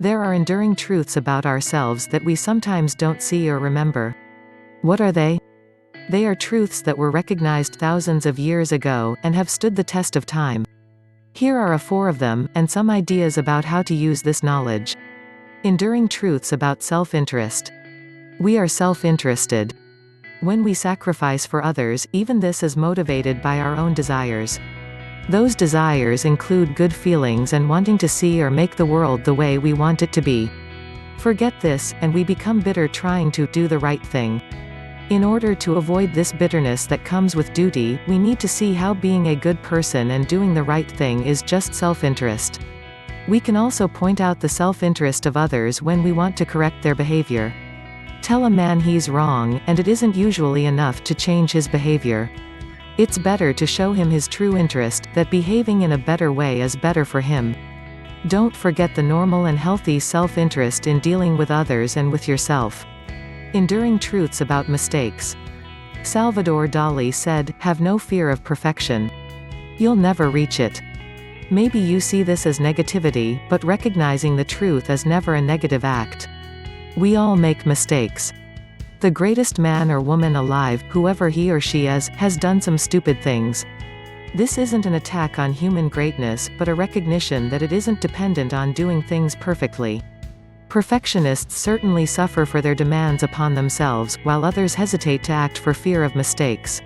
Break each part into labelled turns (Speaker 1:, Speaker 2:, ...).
Speaker 1: There are enduring truths about ourselves that we sometimes don't see or remember. What are they? They are truths that were recognized thousands of years ago, and have stood the test of time. Here are four of them, and some ideas about how to use this knowledge. Enduring truths about self-interest. We are self-interested. When we sacrifice for others, even this is motivated by our own desires. Those desires include good feelings and wanting to see or make the world the way we want it to be. Forget this, and we become bitter trying to do the right thing. In order to avoid this bitterness that comes with duty, we need to see how being a good person and doing the right thing is just self-interest. We can also point out the self-interest of others when we want to correct their behavior. Tell a man he's wrong, and it isn't usually enough to change his behavior. It's better to show him his true interest, that behaving in a better way is better for him. Don't forget the normal and healthy self-interest in dealing with others and with yourself. Enduring truths about mistakes. Salvador Dali said, "Have no fear of perfection. You'll never reach it." Maybe you see this as negativity, but recognizing the truth is never a negative act. We all make mistakes. The greatest man or woman alive, whoever he or she is, has done some stupid things. This isn't an attack on human greatness, but a recognition that it isn't dependent on doing things perfectly. Perfectionists certainly suffer for their demands upon themselves, while others hesitate to act for fear of mistakes.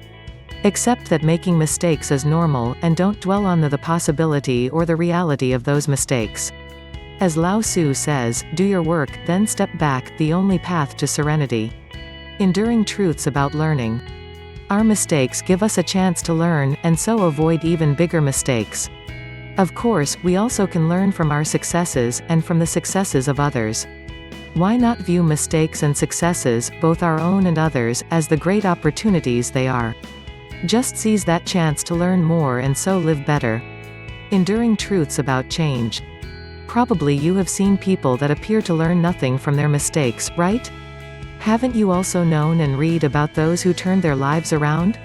Speaker 1: Accept that making mistakes is normal, and don't dwell on the possibility or the reality of those mistakes. As Lao Tzu says, do your work, then step back, the only path to serenity. Enduring truths about learning. Our mistakes give us a chance to learn, and so avoid even bigger mistakes. Of course, we also can learn from our successes, and from the successes of others. Why not view mistakes and successes, both our own and others, as the great opportunities they are? Just seize that chance to learn more and so live better. Enduring truths about change. Probably you have seen people that appear to learn nothing from their mistakes, right? Haven't you also known and read about those who turned their lives around?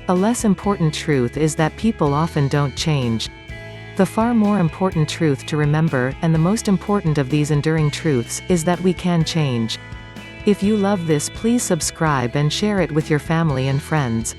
Speaker 1: A less important truth is that people often don't change. The far more important truth to remember, and the most important of these enduring truths, is that we can change. If you love this, please subscribe and share it with your family and friends.